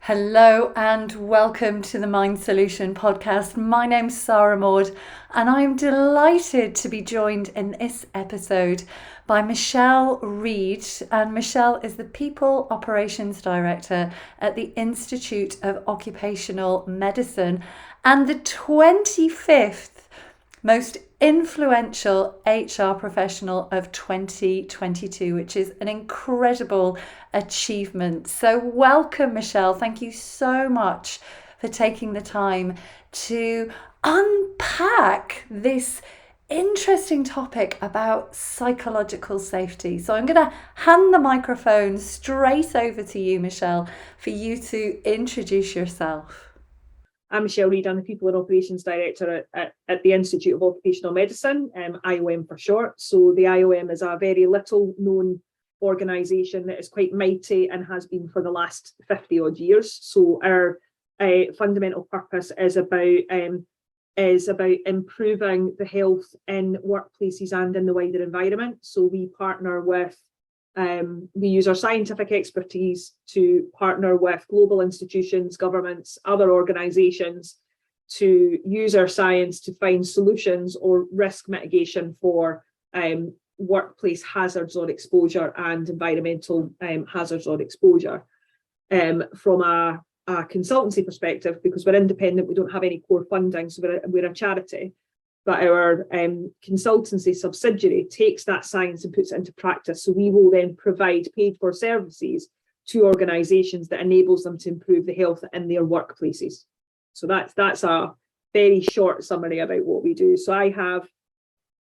Hello and welcome to the Mind Solution podcast. My name's Sarah Maud and I'm delighted to be joined in this episode by Michelle Reid. And Michelle is the People Operations Director at the Institute of Occupational Medicine and the 25th most influential HR professional of 2022, which is an incredible achievement. So welcome, Michelle. Thank you so much for taking the time to unpack this interesting topic about psychological safety. So I'm going to hand the microphone straight over to you, Michelle, for you to introduce yourself. I'm Michelle Reid. I'm the People and Operations Director at the Institute of Occupational Medicine, IOM for short. So the IOM is a very little known organisation that is quite mighty and has been for the last 50 odd years. So our fundamental purpose is about improving the health in workplaces and in the wider environment. So we partner with we use our scientific expertise to partner with global institutions, governments, other organisations to use our science to find solutions or risk mitigation for workplace hazards or exposure and environmental hazards or exposure. From a consultancy perspective, because we're independent, we don't have any core funding, so we're a charity. But our consultancy subsidiary takes that science and puts it into practice. So we will then provide paid for services to organisations that enables them to improve the health in their workplaces. So that's a very short summary about what we do. So I have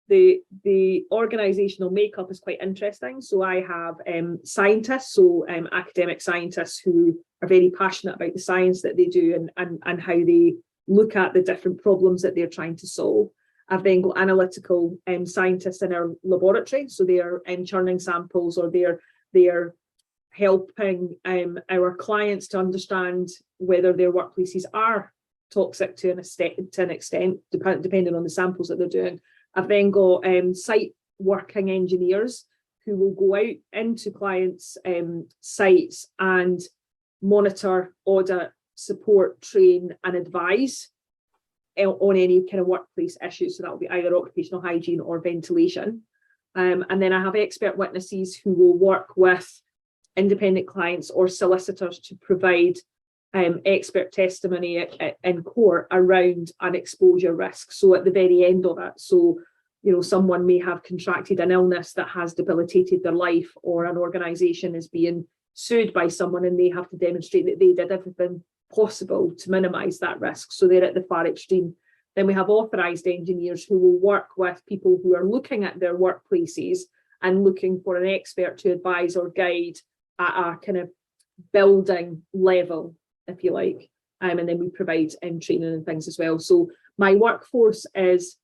the organisational makeup is quite interesting. So I have scientists, so academic scientists who are very passionate about the science that they do and how they look at the different problems that they're trying to solve. I've then got analytical scientists in our laboratory, so they are churning samples, or they're helping our clients to understand whether their workplaces are toxic to an extent, depending on the samples that they're doing. I've then got site working engineers who will go out into clients' sites and monitor, audit, support, train, and advise on any kind of workplace issues. So that will be either occupational hygiene or ventilation. And then I have expert witnesses who will work with independent clients or solicitors to provide expert testimony in court around an exposure risk. So at the very end of it, so someone may have contracted an illness that has debilitated their life, or an organisation is being sued by someone and they have to demonstrate that they did everything possible to minimise that risk. So they're at the far extreme. Then we have authorised engineers who will work with people who are looking at their workplaces and looking for an expert to advise or guide at a kind of building level, if you like. And then we provide training and things as well. So my workforce is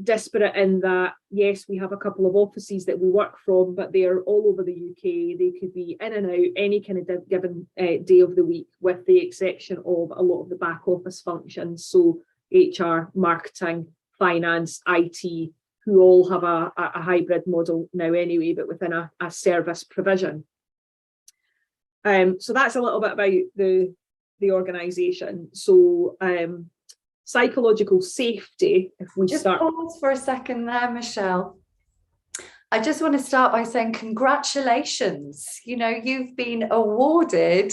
disparate in that, yes, we have a couple of offices that we work from, but they're all over the UK. They could be in and out any kind of given day of the week, with the exception of a lot of the back office functions. So HR, marketing, finance, IT, who all have a hybrid model now anyway, but within a service provision. So that's a little bit about the organisation. So psychological safety, if we just start. Pause for a second there, Michelle. I just want to start by saying congratulations. You've been awarded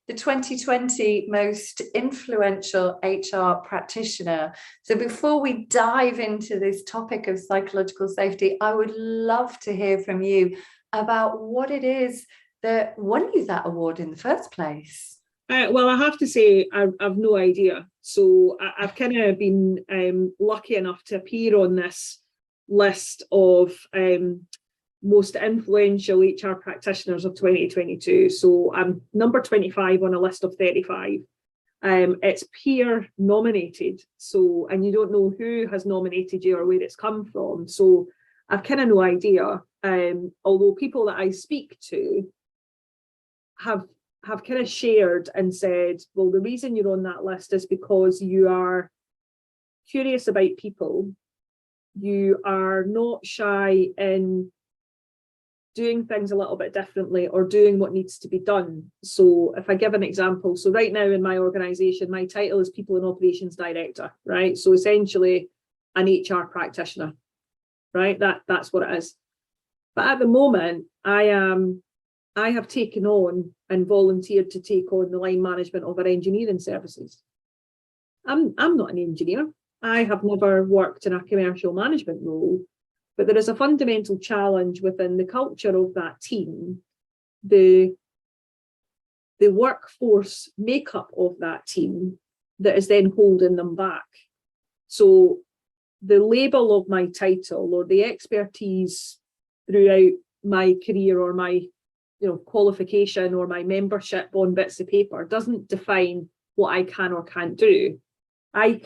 the 2020 most influential HR practitioner. So before we dive into this topic of psychological safety, I would love to hear from you about what it is that won you that award in the first place. Well, I have to say, I've no idea. So I've kind of been lucky enough to appear on this list of most influential HR practitioners of 2022. So I'm number 25 on a list of 35. It's peer nominated. So, and you don't know who has nominated you or where it's come from. So I've kind of no idea. Although people that I speak to have kind of shared and said, well, the reason you're on that list is because you are curious about people, you are not shy in doing things a little bit differently or doing what needs to be done. So if I give an example, so right now in my organisation, my title is People and Operations Director, right? So essentially an HR practitioner, right? That's what it is. But at the moment, I have taken on and volunteered to take on the line management of our engineering services. I'm not an engineer. I have never worked in a commercial management role, but there is a fundamental challenge within the culture of that team, the workforce makeup of that team that is then holding them back. So the label of my title or the expertise throughout my career or my qualification or my membership on bits of paper doesn't define what I can or can't do. I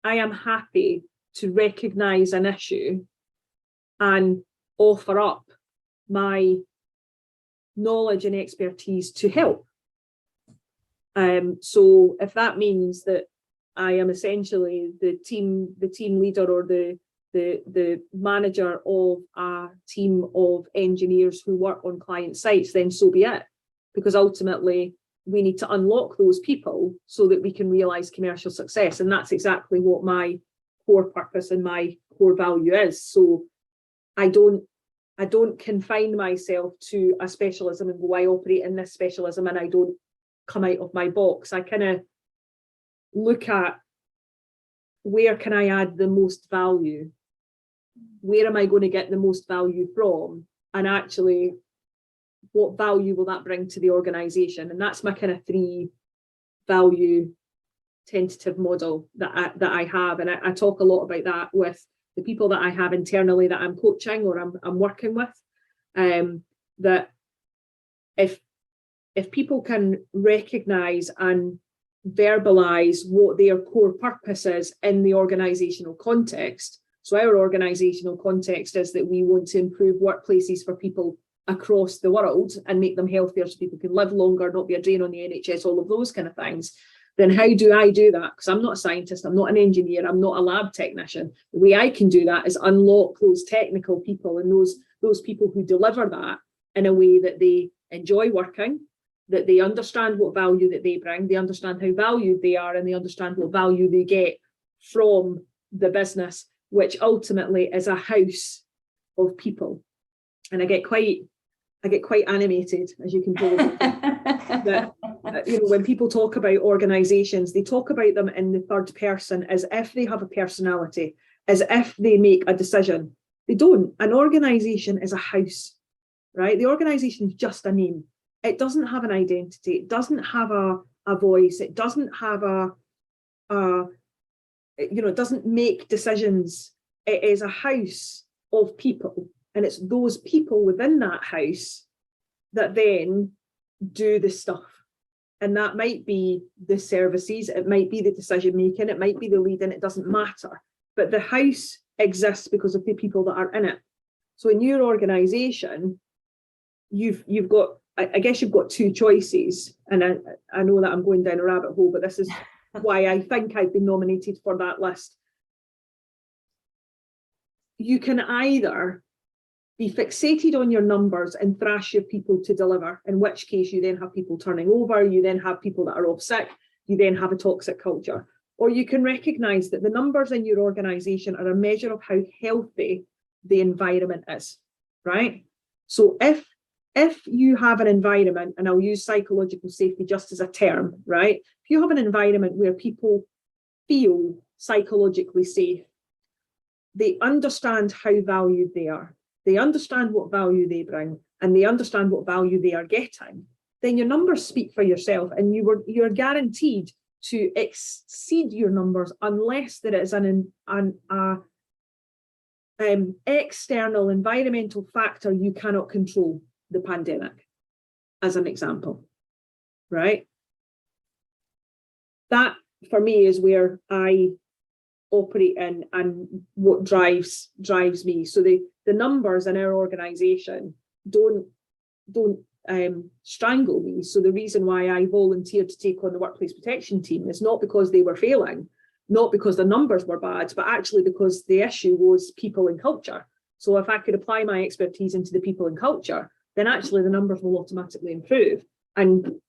am happy to recognise an issue and offer up my knowledge and expertise to help. So if that means that I am essentially the team leader or the manager of a team of engineers who work on client sites, then so be it. Because ultimately we need to unlock those people so that we can realise commercial success. And that's exactly what my core purpose and my core value is. So I don't confine myself to a specialism and go, I operate in this specialism and I don't come out of my box. I kind of look at where can I add the most value? Where am I going to get the most value from? And actually, what value will that bring to the organisation? And that's my kind of 3 value tentative model that I have. And I talk a lot about that with the people that I have internally that I'm coaching or I'm working with. That if people can recognise and verbalise what their core purpose is in the organisational context. So our organisational context is that we want to improve workplaces for people across the world and make them healthier so people can live longer, not be a drain on the NHS, all of those kind of things. Then how do I do that? Because I'm not a scientist, I'm not an engineer, I'm not a lab technician. The way I can do that is unlock those technical people and those people who deliver that in a way that they enjoy working, that they understand what value that they bring, they understand how valued they are, and they understand what value they get from the business, which ultimately is a house of people. And I get quite animated, as you can probably that when people talk about organizations, they talk about them in the third person as if they have a personality, as if they make a decision. They don't. An organization is a house, right? The organization is just a name. It doesn't have an identity. It doesn't have a voice. It doesn't have it doesn't make decisions. It is a house of people. And it's those people within that house that then do the stuff. And that might be the services, it might be the decision making, it might be the leading, it doesn't matter. But the house exists because of the people that are in it. So in your organisation, you've got, I guess you've got 2 choices. And I know that I'm going down a rabbit hole, but this is why I think I've been nominated for that list. You can either be fixated on your numbers and thrash your people to deliver, in which case you then have people turning over, you then have people that are off sick, you then have a toxic culture. Or you can recognise that the numbers in your organisation are a measure of how healthy the environment is, right? So if you have an environment, and I'll use psychological safety just as a term, right? If you have an environment where people feel psychologically safe, they understand how valued they are, they understand what value they bring, and they understand what value they are getting, then your numbers speak for yourself, and you're guaranteed to exceed your numbers unless there is an external environmental factor you cannot control, the pandemic, as an example, right? That, for me, is where I operate in and what drives me. So the numbers in our organisation don't strangle me. So the reason why I volunteered to take on the workplace protection team is not because they were failing, not because the numbers were bad, but actually because the issue was people and culture. So if I could apply my expertise into the people and culture, then actually the numbers will automatically improve. And,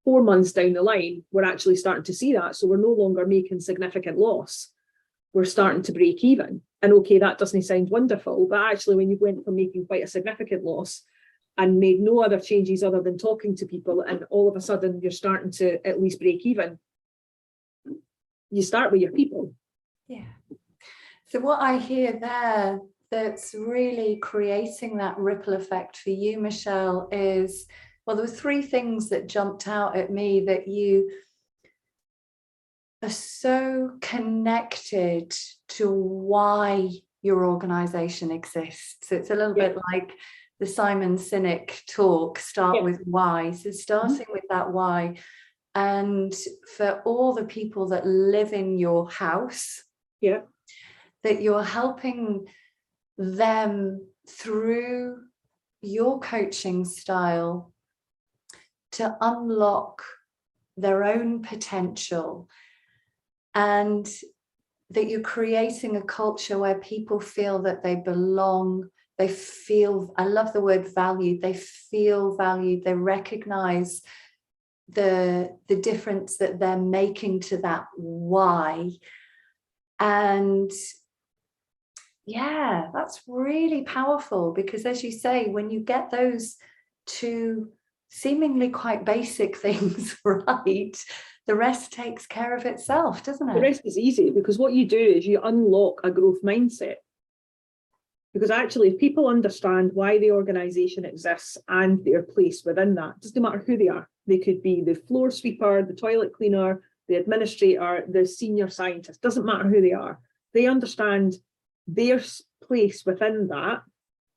4 months down the line, we're actually starting to see that. So we're no longer making significant loss. We're starting to break even. And okay, that doesn't sound wonderful, but actually when you went from making quite a significant loss and made no other changes other than talking to people, and all of a sudden you're starting to at least break even, you start with your people. Yeah. So what I hear there that's really creating that ripple effect for you, Michelle, is, well, there were 3 things that jumped out at me, that you are so connected to why your organization exists. It's a little bit like the Simon Sinek talk, start with why. So starting with that why. And for all the people that live in your house, that you're helping them through your coaching style to unlock their own potential, and that you're creating a culture where people feel that they belong, they feel, I love the word valued, they feel valued, they recognize the difference that they're making to that why. And yeah, that's really powerful, because as you say, when you get those 2 seemingly quite basic things right, the rest takes care of itself, doesn't it? The rest is easy, because what you do is you unlock a growth mindset. Because actually, if people understand why the organisation exists and their place within that, it doesn't matter who they are. They could be the floor sweeper, the toilet cleaner, the administrator, the senior scientist, doesn't matter who they are. They understand their place within that,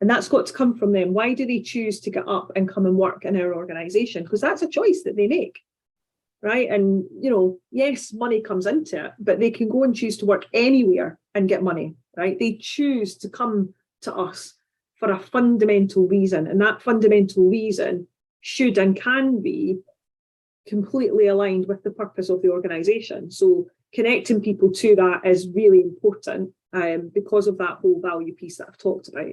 and that's got to come from them. Why do they choose to get up and come and work in our organisation? Because that's a choice that they make, right? And, yes, money comes into it, but they can go and choose to work anywhere and get money, right? They choose to come to us for a fundamental reason, and that fundamental reason should and can be completely aligned with the purpose of the organisation. So connecting people to that is really important, because of that whole value piece that I've talked about.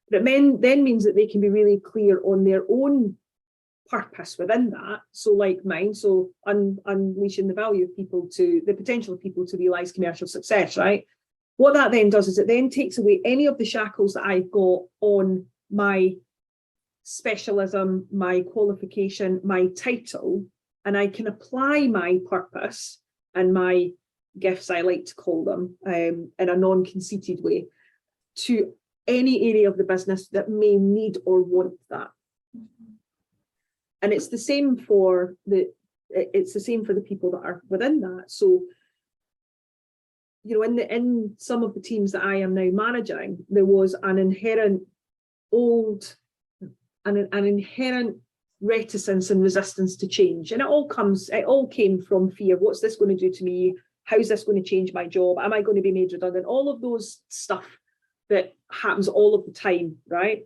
But it then means that they can be really clear on their own purpose within that. So like mine, so unleashing the value of people, to the potential of people to realise commercial success, right? What that then does is it then takes away any of the shackles that I've got on my specialism, my qualification, my title, and I can apply my purpose and my gifts, I like to call them, in a non-conceited way, to any area of the business that may need or want that. And it's the same for the people that are within that. So, in some of the teams that I am now managing, there was an inherent reticence and resistance to change. And it all came from fear. What's this going to do to me? How's this going to change my job? Am I going to be made redundant? All of those stuff that happens all of the time, right?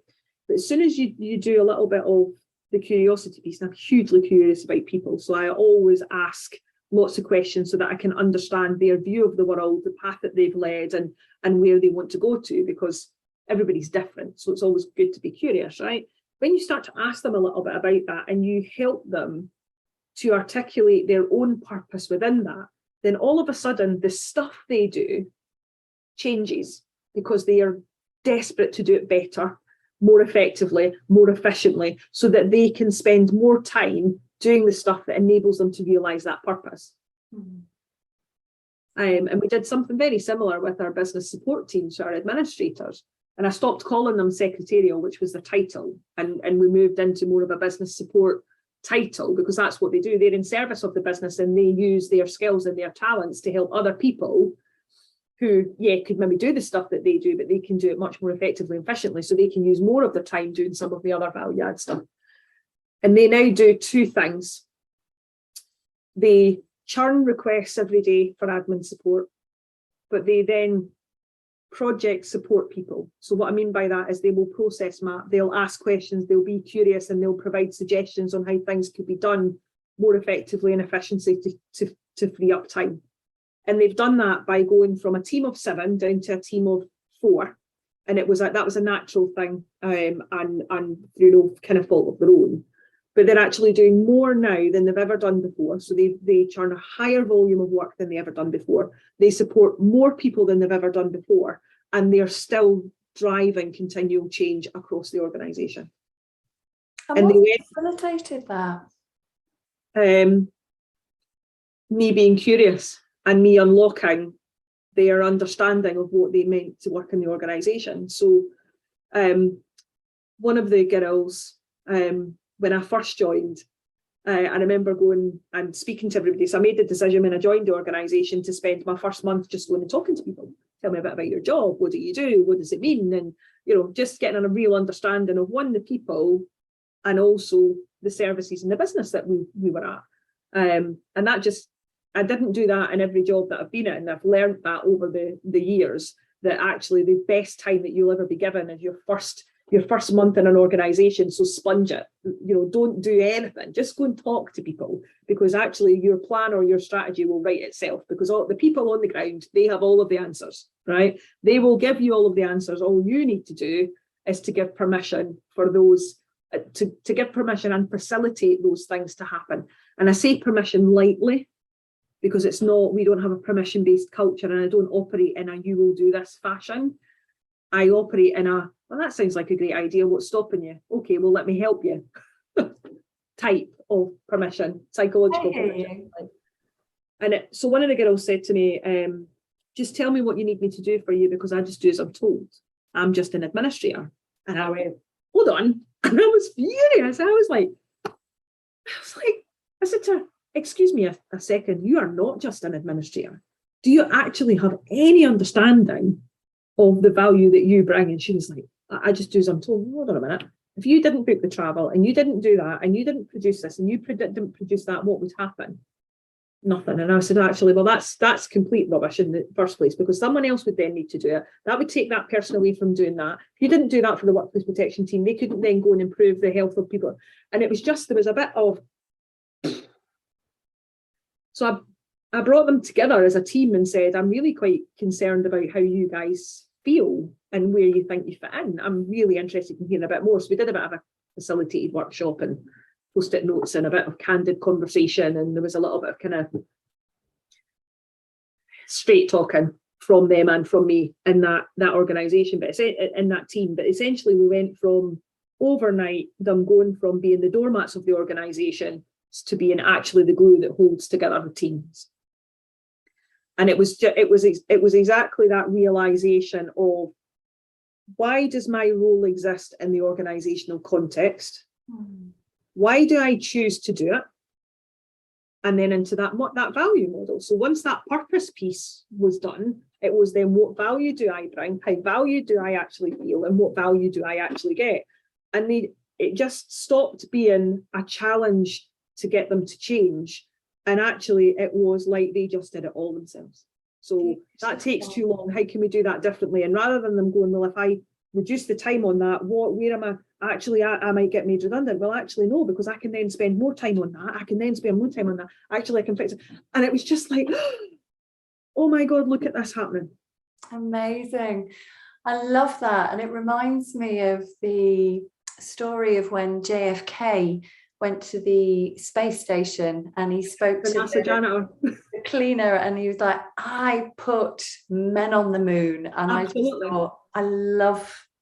But as soon as you do a little bit of the curiosity piece, and I'm hugely curious about people, so I always ask lots of questions so that I can understand their view of the world, the path that they've led, and where they want to go to, because everybody's different. So it's always good to be curious, right? When you start to ask them a little bit about that and you help them to articulate their own purpose within that, then all of a sudden the stuff they do changes, because they are desperate to do it better, more effectively, more efficiently, so that they can spend more time doing the stuff that enables them to realise that purpose. And we did something very similar with our business support teams, our administrators. And I stopped calling them secretarial, which was the title, and we moved into more of a business support title, because that's what they do. They're in service of the business, and they use their skills and their talents to help other people who, could maybe do the stuff that they do, but they can do it much more effectively and efficiently, so they can use more of their time doing some of the other value add stuff. And they now do 2 things. They churn requests every day for admin support, but they then project support people. So what I mean by that is they will process map, they'll ask questions, they'll be curious, and they'll provide suggestions on how things could be done more effectively and efficiently to free up time. And they've done that by going from a team of 7 down to a team of 4. And it was that was a natural thing, and kind of fault of their own. But they're actually doing more now than they've ever done before. So they churn a higher volume of work than they ever done before. They support more people than they've ever done before, and they're still driving continual change across the organisation. And what facilitated that? Me being curious and me unlocking their understanding of what they meant to work in the organisation. So one of the girls, when I first joined, I remember going and speaking to everybody. So I made the decision when I joined the organisation to spend my first month just going and talking to people. Tell me a bit about your job. What do you do? What does it mean? And, just getting a real understanding of, one, the people, and also the services and the business that we were at. And that just, I didn't do that in every job that I've been in. I've learned that over the years, that actually the best time that you'll ever be given is your first month in an organisation. So sponge it, don't do anything, just go and talk to people, because actually your plan or your strategy will write itself, because all the people on the ground, they have all of the answers, right? They will give you all of the answers. All you need to do is to give permission for those, to give permission and facilitate those things to happen. And I say permission lightly, because we don't have a permission-based culture, and I don't operate in a you will do this fashion. I operate in a, well, that sounds like a great idea, what's stopping you? Okay, well, let me help you type of permission, psychological permission. And so one of the girls said to me, just tell me what you need me to do for you, because I just do as I'm told. I'm just an administrator. And I went, hold on. And I was furious. I said to her, excuse me a second, you are not just an administrator. Do you actually have any understanding of the value that you bring? And she was like, I just do as I'm told. Hold on a minute. If you didn't book the travel, and you didn't do that, and you didn't produce this, and you didn't produce that, what would happen? Nothing. And I said, actually, well, that's complete rubbish in the first place, because someone else would then need to do it. That would take that person away from doing that. If you didn't do that for the workplace protection team, they couldn't then go and improve the health of people. And it was just, there was a bit of, so I brought them together as a team and said, I'm really quite concerned about how you guys feel and where you think you fit in. I'm really interested in hearing a bit more. So we did a bit of a facilitated workshop and post-it notes and a bit of candid conversation, and there was a little bit of kind of straight talking from them and from me in that organisation, but in that team. But essentially we went from overnight them going from being the doormats of the organisation to being actually the glue that holds together the teams. And it was exactly that realization of, why does my role exist in the organizational context? Why do I choose to do it? And then into that value model. So once that purpose piece was done, it was then, what value do I bring? How value do I actually feel? And what value do I actually get? And it just stopped being a challenge to get them to change. And actually it was like they just did it all themselves. So that takes too long. How can we do that differently? And rather than them going, well, if I reduce the time on that, where am I? Actually, I might get made redundant. Well, actually, no, because I can then spend more time on that. I can then spend more time on that. Actually, I can fix it. And it was just like, oh my God, look at this happening. Amazing. I love that. And it reminds me of the story of when JFK went to the space station and he spoke to the cleaner, and he was like, I put men on the moon. And absolutely. I just thought,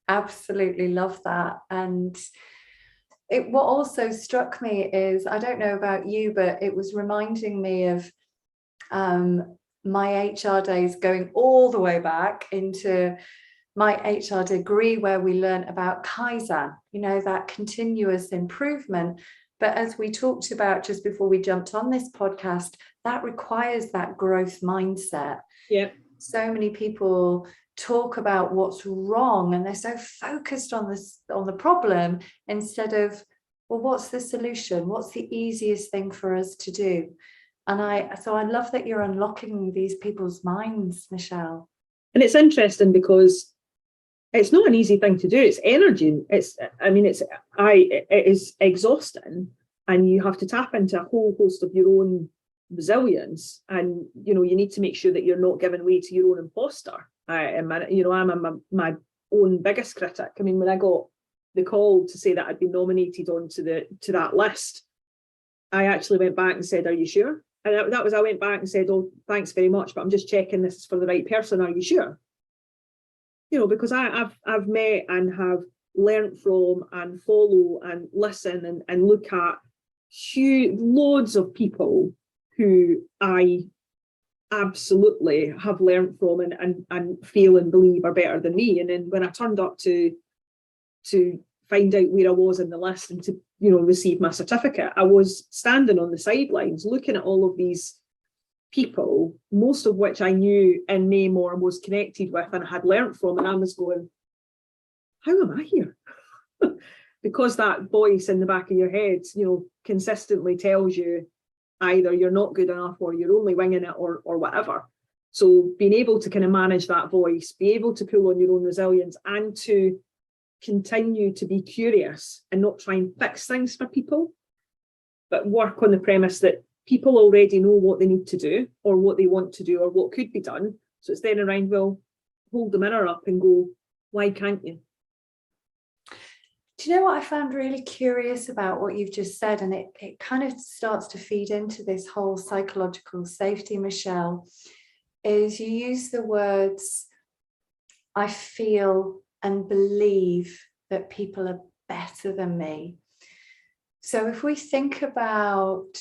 absolutely love that. And what also struck me is, I don't know about you, but it was reminding me of my HR days, going all the way back into my HR degree, where we learned about Kaizen, that continuous improvement. But as we talked about just before we jumped on this podcast, that requires that growth mindset. Yeah. So many people talk about what's wrong, and they're so focused on the problem, instead of, well, what's the solution? What's the easiest thing for us to do? And I love that you're unlocking these people's minds, Michelle. And it's interesting because it's not an easy thing to do. It's energy. It is exhausting, and you have to tap into a whole host of your own resilience. And, you need to make sure that you're not giving way to your own imposter. I'm my own biggest critic. I mean, when I got the call to say that I'd been nominated onto that list, I actually went back and said, "Are you sure?" And I went back and said, "Oh, thanks very much, but I'm just checking this is for the right person. Are you sure?" You know, because I've met and have learnt from and follow and listen and look at loads of people who I absolutely have learnt from and feel and believe are better than me. And then when I turned up to find out where I was in the list and to, you know, receive my certificate, I was standing on the sidelines looking at all of these people, most of which I knew in name or was connected with and had learnt from, and I was going, how am I here? Because that voice in the back of your head, you know, consistently tells you either you're not good enough or you're only winging it or whatever. So being able to kind of manage that voice, be able to pull on your own resilience and to continue to be curious and not try and fix things for people, but work on the premise that people already know what they need to do or what they want to do or what could be done. So it's then around, well, hold the mirror up and go, why can't you? Do you know what I found really curious about what you've just said? And it kind of starts to feed into this whole psychological safety, Michelle, is you use the words, I feel and believe that people are better than me. So if we think about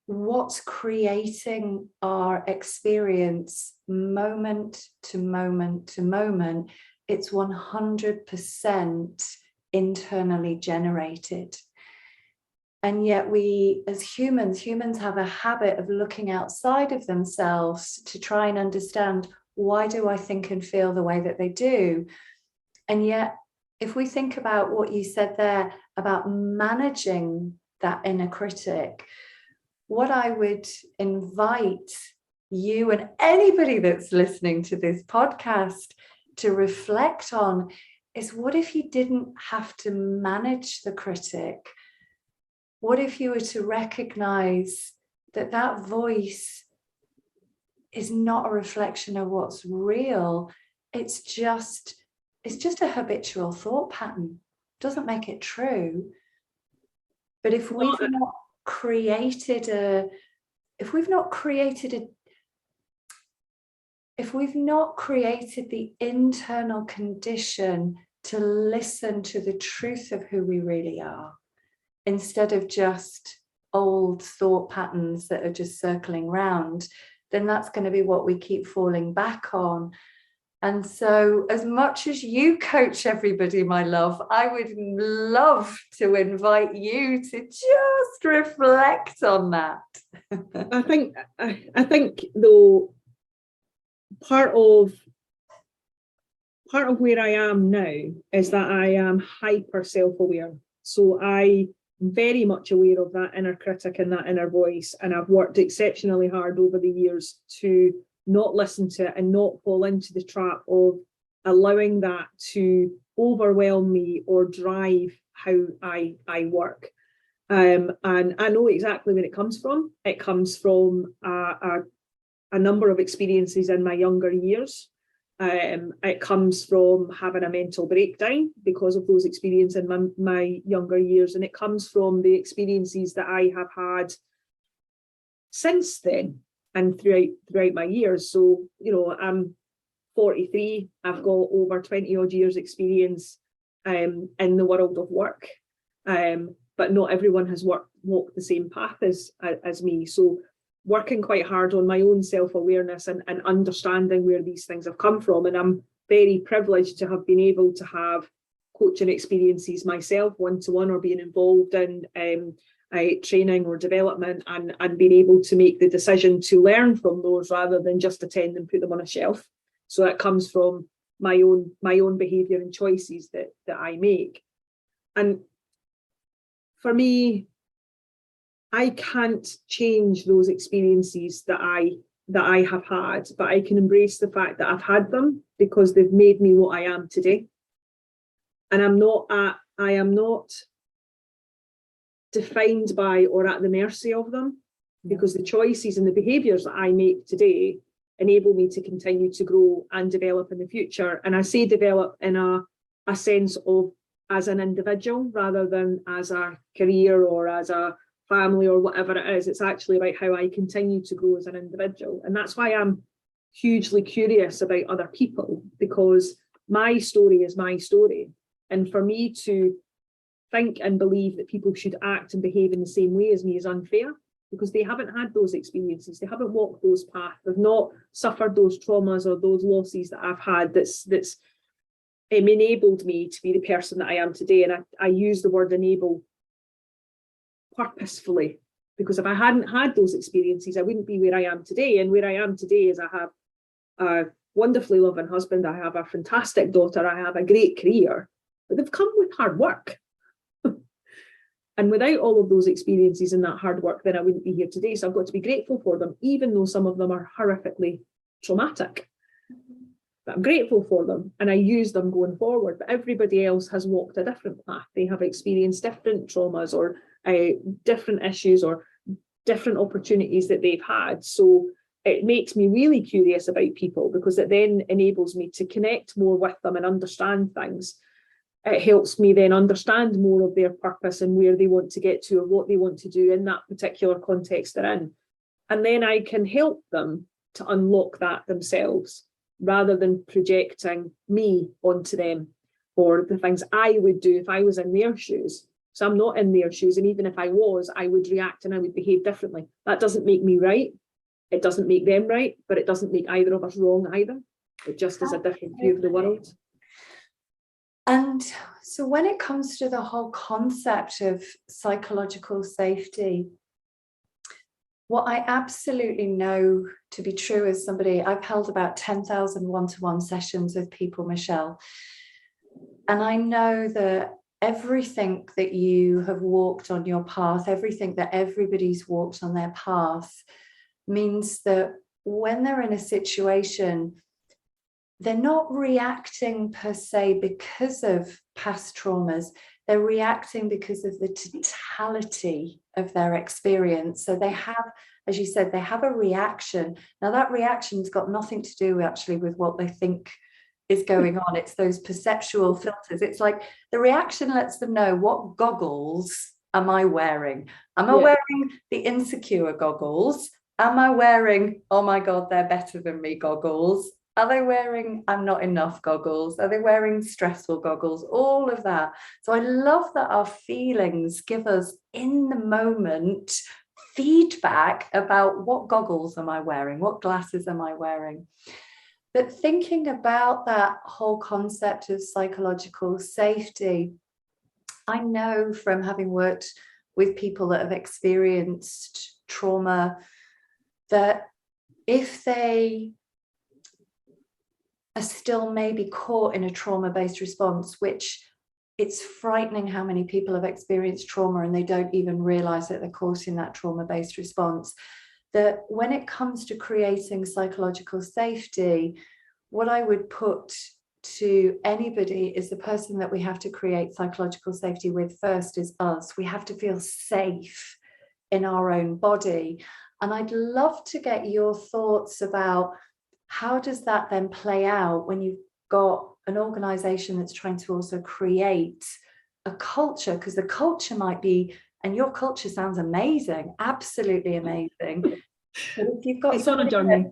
what's creating our experience moment to moment to moment, it's 100% internally generated. And yet we, as humans have a habit of looking outside of themselves to try and understand, why do I think and feel the way that they do? And yet, if we think about what you said there about managing that inner critic, what I would invite you and anybody that's listening to this podcast to reflect on is, what if you didn't have to manage the critic? What if you were to recognize that that voice is not a reflection of what's real? It's just a habitual thought pattern. Doesn't make it true. But if we've not created the internal condition to listen to the truth of who we really are, instead of just old thought patterns that are just circling round, then that's going to be what we keep falling back on. And so, as much as you coach everybody, my love, I would love to invite you to just reflect on that. I think though, part of where I am now is that I am hyper self-aware. So I'm very much aware of that inner critic and that inner voice, and I've worked exceptionally hard over the years to not listen to it and not fall into the trap of allowing that to overwhelm me or drive how I work. And I know exactly where it comes from. It comes from a number of experiences in my younger years. It comes from having a mental breakdown because of those experiences in my younger years. And it comes from the experiences that I have had since then and throughout my years. So, you know, I'm 43. I've got over 20 odd years experience in the world of work. But not everyone has walked the same path as me. So working quite hard on my own self-awareness and understanding where these things have come from. And I'm very privileged to have been able to have coaching experiences myself, one-to-one, or being involved in training or development, and being able to make the decision to learn from those rather than just attend and put them on a shelf. So that comes from my own behaviour and choices that I make. And for me, I can't change those experiences that I have had, but I can embrace the fact that I've had them because they've made me what I am today. And I am not defined by or at the mercy of them, because the choices and the behaviours that I make today enable me to continue to grow and develop in the future. And I say develop in a sense of as an individual rather than as a career or as a family or whatever it is. It's actually about how I continue to grow as an individual. And that's why I'm hugely curious about other people, because my story is my story. And for me to think and believe that people should act and behave in the same way as me is unfair, because they haven't had those experiences. They haven't walked those paths. They've not suffered those traumas or those losses that I've had that's enabled me to be the person that I am today. And I use the word enable purposefully, because if I hadn't had those experiences, I wouldn't be where I am today. And where I am today is I have a wonderfully loving husband, I have a fantastic daughter, I have a great career, but they've come with hard work. And without all of those experiences and that hard work, then I wouldn't be here today. So I've got to be grateful for them, even though some of them are horrifically traumatic. But I'm grateful for them and I use them going forward. But everybody else has walked a different path. They have experienced different traumas or different issues or different opportunities that they've had. So it makes me really curious about people, because it then enables me to connect more with them and understand things. It helps me then understand more of their purpose and where they want to get to or what they want to do in that particular context they're in. And then I can help them to unlock that themselves, rather than projecting me onto them or the things I would do if I was in their shoes. So I'm not in their shoes. And even if I was, I would react and I would behave differently. That doesn't make me right. It doesn't make them right, but it doesn't make either of us wrong either. It just is a different view of the world. And so when it comes to the whole concept of psychological safety, what I absolutely know to be true as somebody, I've held about 10,000 one-to-one sessions with people, Michelle. And I know that everything that you have walked on your path, everything that everybody's walked on their path, means that when they're in a situation, they're not reacting per se because of past traumas. They're reacting because of the totality of their experience. So they have, as you said, they have a reaction. Now that reaction's got nothing to do actually with what they think is going on. It's those perceptual filters. It's like the reaction lets them know, what goggles am I wearing? Am I wearing the insecure goggles? Am I wearing, oh my God, they're better than me goggles? Are they wearing I'm not enough goggles? Are they wearing stressful goggles? All of that. So I love that our feelings give us in the moment feedback about what goggles am I wearing? What glasses am I wearing? But thinking about that whole concept of psychological safety, I know from having worked with people that have experienced trauma that if they are still maybe caught in a trauma-based response, which it's frightening how many people have experienced trauma and they don't even realize that they're caught in that trauma-based response, that when it comes to creating psychological safety, what I would put to anybody is the person that we have to create psychological safety with first is us. We have to feel safe in our own body. And I'd love to get your thoughts about how does that then play out when you've got an organization that's trying to also create a culture, because the culture might be, and your culture sounds amazing, absolutely amazing. But if you've got it's on a journey.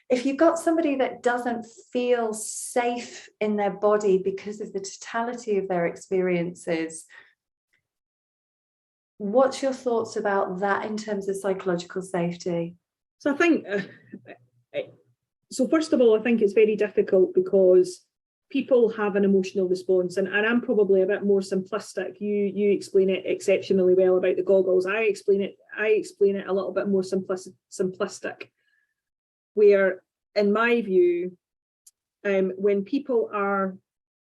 If you've got somebody that doesn't feel safe in their body because of the totality of their experiences, what's your thoughts about that in terms of psychological safety? So I think, so first of all, I think it's very difficult because people have an emotional response, and I'm probably a bit more simplistic. You explain it exceptionally well about the goggles. I explain it a little bit more simplistic, where in my view, when people are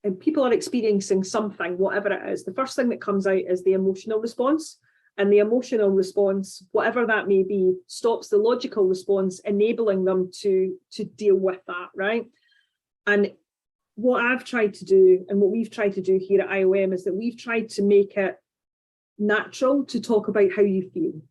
experiencing something, whatever it is, the first thing that comes out is the emotional response. And the emotional response, whatever that may be, stops the logical response, enabling them to deal with that, right? And what I've tried to do, and what we've tried to do here at IOM, is that we've tried to make it natural to talk about how you feel.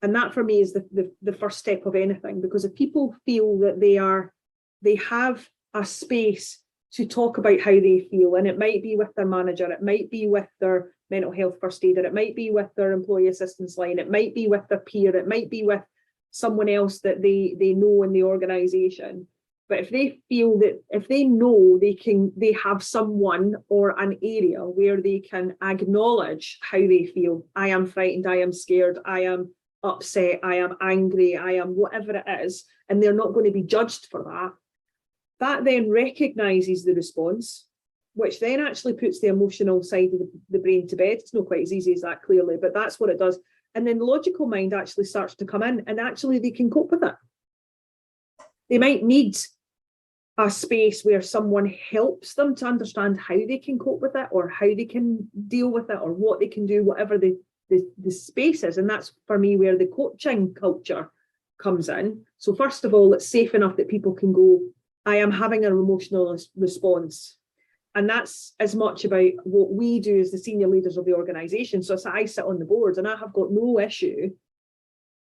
And that for me is the first step of anything, because if people feel that they have a space to talk about how they feel, and it might be with their manager, it might be with their mental health first aider, it might be with their employee assistance line, it might be with their peer, it might be with someone else that they know in the organisation. But if they feel that, if they know they have someone or an area where they can acknowledge how they feel, I am frightened, I am scared, I am upset, I am angry, I am whatever it is, and they're not going to be judged for that, that then recognises the response, which then actually puts the emotional side of the brain to bed. It's not quite as easy as that, clearly, but that's what it does. And then the logical mind actually starts to come in, and actually they can cope with it. They might need a space where someone helps them to understand how they can cope with it, or how they can deal with it, or what they can do, whatever the space is. And that's for me where the coaching culture comes in. So first of all, it's safe enough that people can go, I am having an emotional response. And that's as much about what we do as the senior leaders of the organisation. So I sit on the boards, and I have got no issue,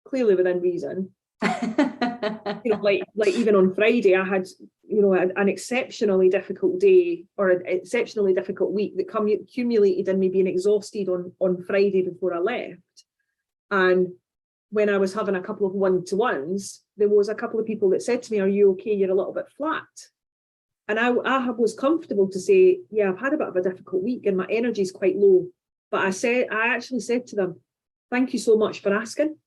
clearly within reason. Like even on Friday, I had, an exceptionally difficult day, or an exceptionally difficult week that accumulated in me being exhausted on Friday before I left. And when I was having a couple of one-to-ones, there was a couple of people that said to me, are you okay? You're a little bit flat. And I was comfortable to say, yeah, I've had a bit of a difficult week and my energy is quite low. But I actually said to them, thank you so much for asking.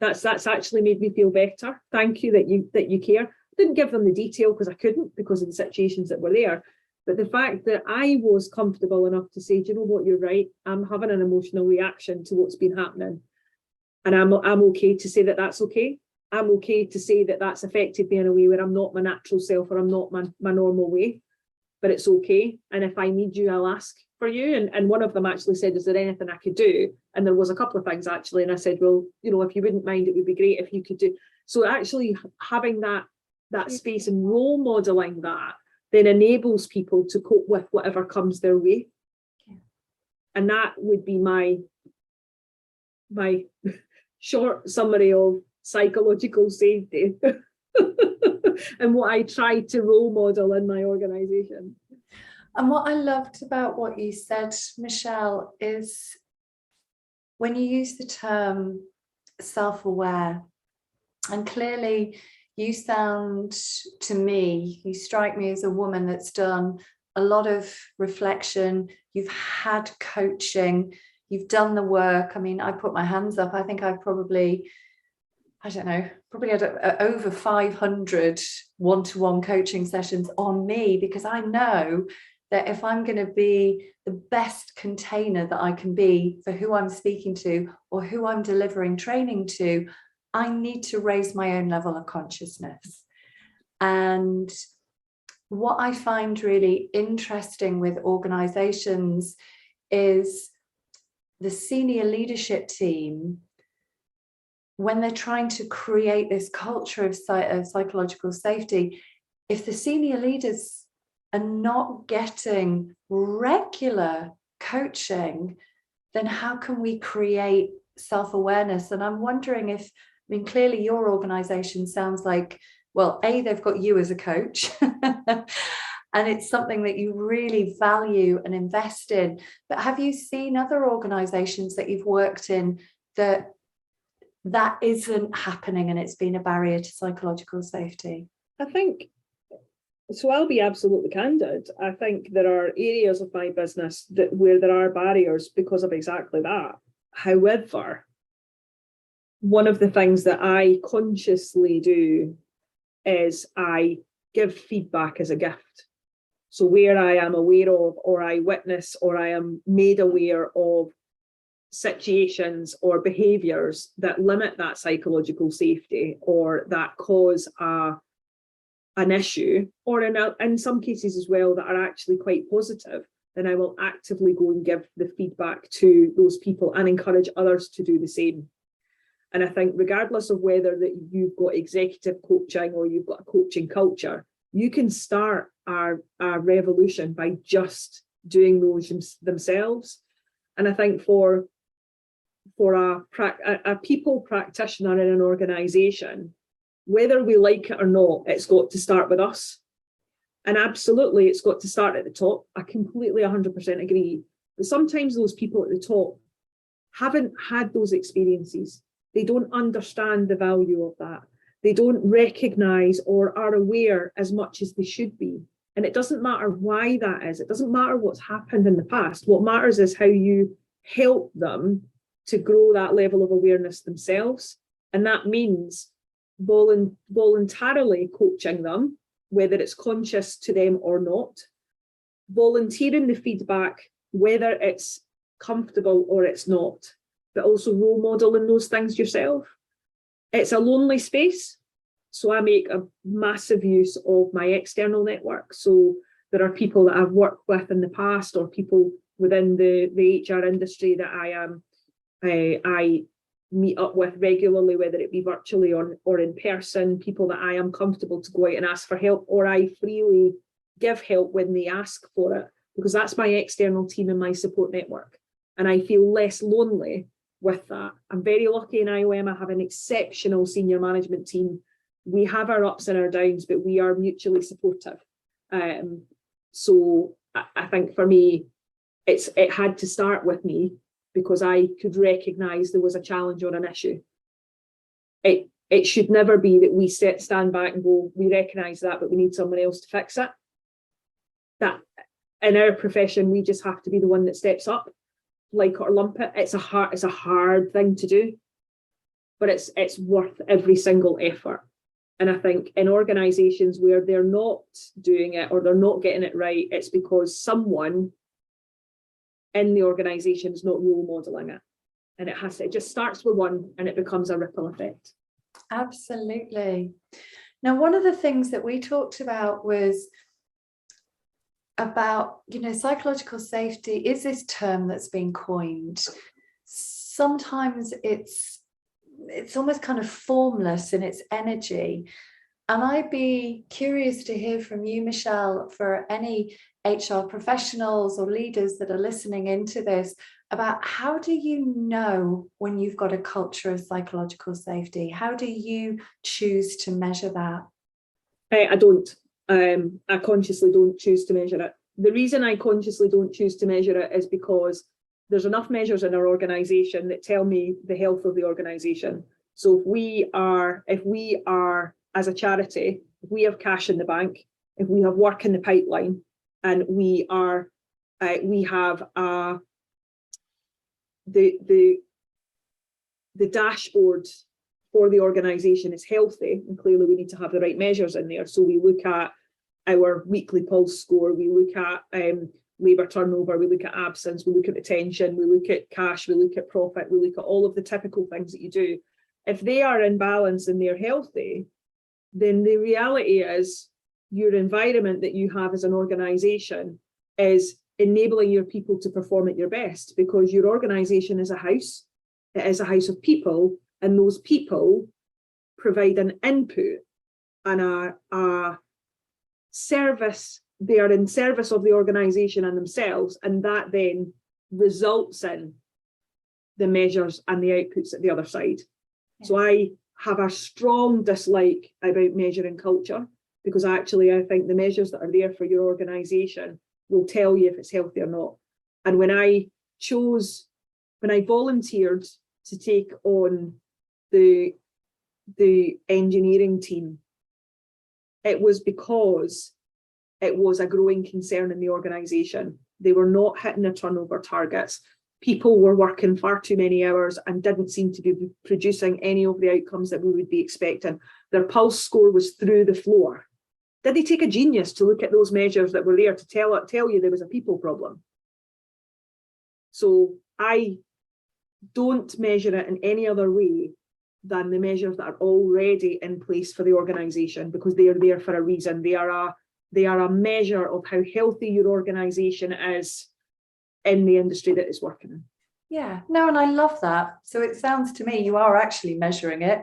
That's actually made me feel better. Thank you that you care. I didn't give them the detail because I couldn't, because of the situations that were there. But the fact that I was comfortable enough to say, do you know what, you're right, I'm having an emotional reaction to what's been happening. And I'm okay to say that that's okay. I'm okay to say that that's affected me in a way where I'm not my natural self, or I'm not my normal way, but it's okay. And if I need you, I'll ask for you. And one of them actually said, is there anything I could do? And there was a couple of things actually. And I said, well, if you wouldn't mind, it would be great if you could do. So actually having that space and role modeling that then enables people to cope with whatever comes their way. Yeah. And that would be my short summary of psychological safety and what I try to role model in my organisation. And what I loved about what you said, Michelle, is when you use the term self-aware, and clearly you strike me as a woman that's done a lot of reflection, you've had coaching, you've done the work. I mean, I put my hands up. I think I've probably had over 500 one-to-one coaching sessions on me, because I know that if I'm going to be the best container that I can be for who I'm speaking to or who I'm delivering training to, I need to raise my own level of consciousness. And what I find really interesting with organizations is the senior leadership team, when they're trying to create this culture of psychological safety, if the senior leaders are not getting regular coaching, then how can we create self-awareness? And I'm wondering clearly your organization sounds like, well, they've got you as a coach and it's something that you really value and invest in. But have you seen other organizations that you've worked in that isn't happening and it's been a barrier to psychological safety? I think, so I'll be absolutely candid. I think there are areas of my business where there are barriers because of exactly that. However, one of the things that I consciously do is I give feedback as a gift. So where I am aware of, or I witness, or I am made aware of situations or behaviours that limit that psychological safety, or that cause an issue, or in some cases as well that are actually quite positive, then I will actively go and give the feedback to those people and encourage others to do the same. And I think regardless of whether that you've got executive coaching or you've got a coaching culture, you can start a revolution by just doing those themselves. And I think for for a people practitioner in an organisation, whether we like it or not, it's got to start with us. And absolutely, it's got to start at the top. I completely 100% agree. But sometimes those people at the top haven't had those experiences. They don't understand the value of that. They don't recognise or are aware as much as they should be. And it doesn't matter why that is. It doesn't matter what's happened in the past. What matters is how you help them to grow that level of awareness themselves. And that means voluntarily coaching them, whether it's conscious to them or not, volunteering the feedback, whether it's comfortable or it's not, but also role modeling those things yourself. It's a lonely space, so I make a massive use of my external network. So there are people that I've worked with in the past, or people within the HR industry that I meet up with regularly, whether it be virtually or in person, people that I am comfortable to go out and ask for help, or I freely give help when they ask for it, because that's my external team and my support network. And I feel less lonely with that. I'm very lucky in IOM. I have an exceptional senior management team. We have our ups and our downs, but we are mutually supportive. So I think for me, it had to start with me, because I could recognise there was a challenge or an issue. It should never be that we stand back and go, we recognise that, but we need someone else to fix it. That in our profession, we just have to be the one that steps up, like it or lump it. It's a hard thing to do, but it's worth every single effort. And I think in organisations where they're not doing it or they're not getting it right, it's because someone in the organisation is not role modelling it. And it just starts with one and it becomes a ripple effect. Absolutely. Now, one of the things that we talked about was about, psychological safety is this term that's been coined. Sometimes it's almost kind of formless in its energy. And I'd be curious to hear from you, Michelle, for any HR professionals or leaders that are listening into this, about how do you know when you've got a culture of psychological safety? How do you choose to measure that? I don't. I consciously don't choose to measure it. The reason I consciously don't choose to measure it is because there's enough measures in our organisation that tell me the health of the organisation. So if we are, as a charity, if we have cash in the bank, if we have work in the pipeline, and we have the dashboard for the organisation is healthy, and clearly we need to have the right measures in there. So we look at our weekly pulse score, we look at labour turnover, we look at absence, we look at retention, we look at cash, we look at profit, we look at all of the typical things that you do. If they are in balance and they're healthy, then the reality is your environment that you have as an organisation is enabling your people to perform at your best, because your organisation is a house. It is a house of people, and those people provide an input and a service. They are in service of the organisation and themselves, and that then results in the measures and the outputs at the other side. Yeah. So I have a strong dislike about measuring culture, because actually I think the measures that are there for your organisation will tell you if it's healthy or not. And when I volunteered to take on the engineering team, it was because it was a growing concern in the organisation. They were not hitting their turnover targets. People were working far too many hours and didn't seem to be producing any of the outcomes that we would be expecting. Their pulse score was through the floor. Did they take a genius to look at those measures that were there to tell you there was a people problem? So I don't measure it in any other way than the measures that are already in place for the organisation, because they are there for a reason. They are a measure of how healthy your organisation is in the industry that it's working in. Yeah, no, and I love that. So it sounds to me you are actually measuring it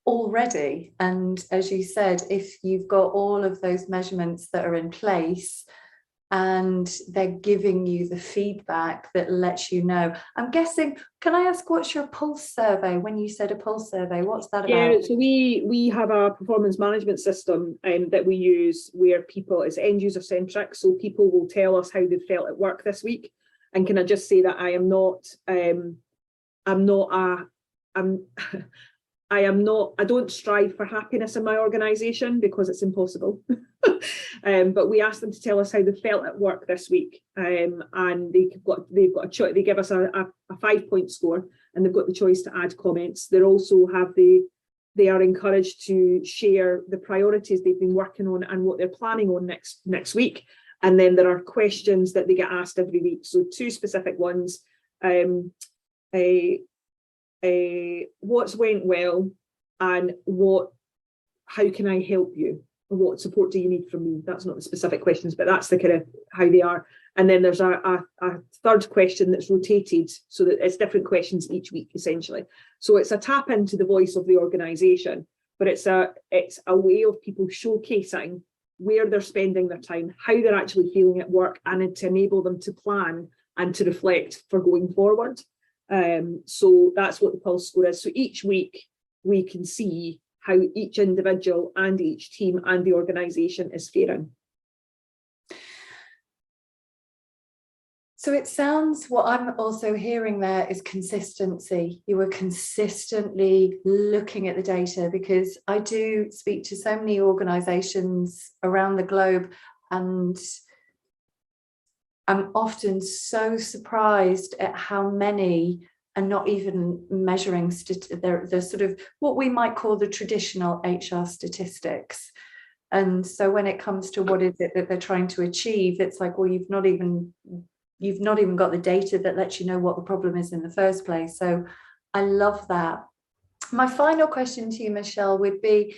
already. And as you said, if you've got all of those measurements that are in place, and they're giving you the feedback that lets you know. I'm guessing, can I ask, what's your pulse survey? When you said a pulse survey, what's that about? Yeah, so we have a performance management system that we use where people, it's end user centric, so people will tell us how they felt at work this week. And can I just say that I am not I don't strive for happiness in my organisation because it's impossible. But we ask them to tell us how they felt at work this week. And they've got a choice. They give us a 5-point score, and they've got the choice to add comments. They also have they are encouraged to share the priorities they've been working on and what they're planning on next week. And then there are questions that they get asked every week. So 2 specific ones. What's went well, and how can I help you? What support do you need from me? That's not the specific questions, but that's the kind of how they are. And then there's a third question that's rotated, so that it's different questions each week, essentially. So it's a tap into the voice of the organisation, but it's a way of people showcasing where they're spending their time, how they're actually feeling at work, and to enable them to plan and to reflect for going forward. So that's what the pulse score is. So each week we can see how each individual and each team and the organisation is faring. So it sounds, what I'm also hearing there is consistency. You were consistently looking at the data, because I do speak to so many organisations around the globe, and I'm often so surprised at how many are not even measuring the sort of what we might call the traditional HR statistics. And so when it comes to what is it that they're trying to achieve, it's like, well, you've not even got the data that lets you know what the problem is in the first place. So I love that. My final question to you, Michelle, would be,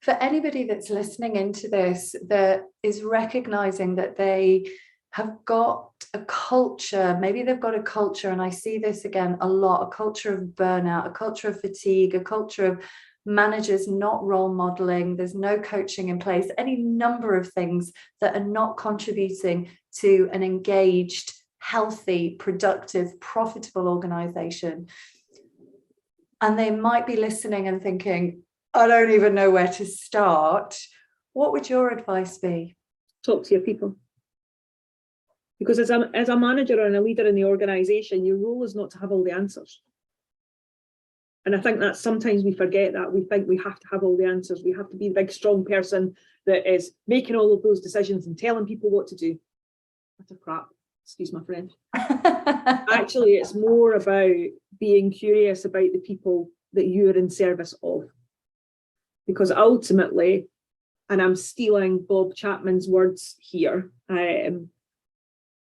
for anybody that's listening into this that is recognizing that they have got a culture, maybe they've got a culture, and I see this again a lot, a culture of burnout, a culture of fatigue, a culture of managers not role modeling, there's no coaching in place, any number of things that are not contributing to an engaged, healthy, productive, profitable organization. And they might be listening and thinking, I don't even know where to start. What would your advice be? Talk to your people. Because as a manager and a leader in the organisation, your role is not to have all the answers. And I think that sometimes we forget that. We think we have to have all the answers. We have to be the big, strong person that is making all of those decisions and telling people what to do. That's a crap. Excuse my French. Actually, it's more about being curious about the people that you're in service of. Because ultimately, and I'm stealing Bob Chapman's words here,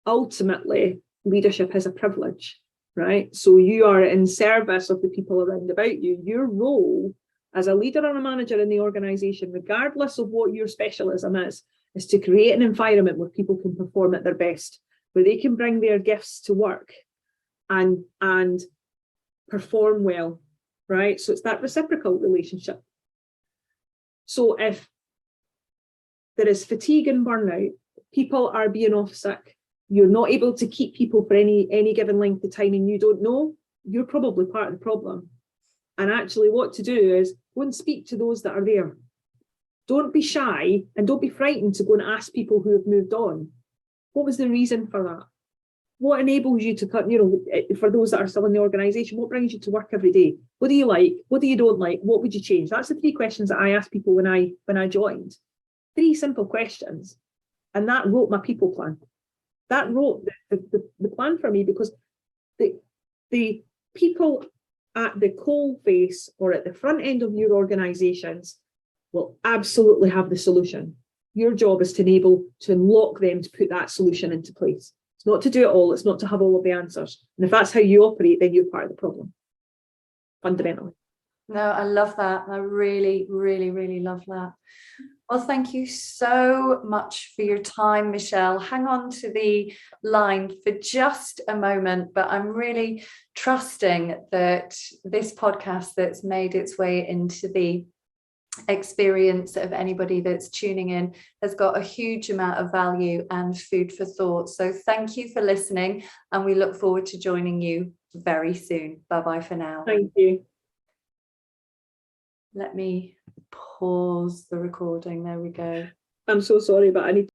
ultimately, leadership is a privilege, right? So you are in service of the people around about you. Your role as a leader or a manager in the organisation, regardless of what your specialism is to create an environment where people can perform at their best, where they can bring their gifts to work and perform well, right? So it's that reciprocal relationship. So if there is fatigue and burnout, people are being off sick, you're not able to keep people for any given length of time, and you don't know, you're probably part of the problem. And actually what to do is go and speak to those that are there. Don't be shy and don't be frightened to go and ask people who have moved on. What was the reason for that? What enables you to cut, for those that are still in the organisation, what brings you to work every day? What do you like? What do you don't like? What would you change? That's the 3 questions that I asked people when I joined. 3 simple questions. And that wrote my people plan. That wrote the plan for me, because the people at the coal face or at the front end of your organisations will absolutely have the solution. Your job is to enable to unlock them to put that solution into place. It's not to do it all. It's not to have all of the answers. And if that's how you operate, then you're part of the problem, fundamentally. No, I love that. I really, really, really love that. Well, thank you so much for your time, Michelle. Hang on to the line for just a moment, but I'm really trusting that this podcast that's made its way into the experience of anybody that's tuning in has got a huge amount of value and food for thought. So thank you for listening, and we look forward to joining you very soon. Bye bye for now. Thank you. Let me pause the recording. There we go. I'm so sorry, but I need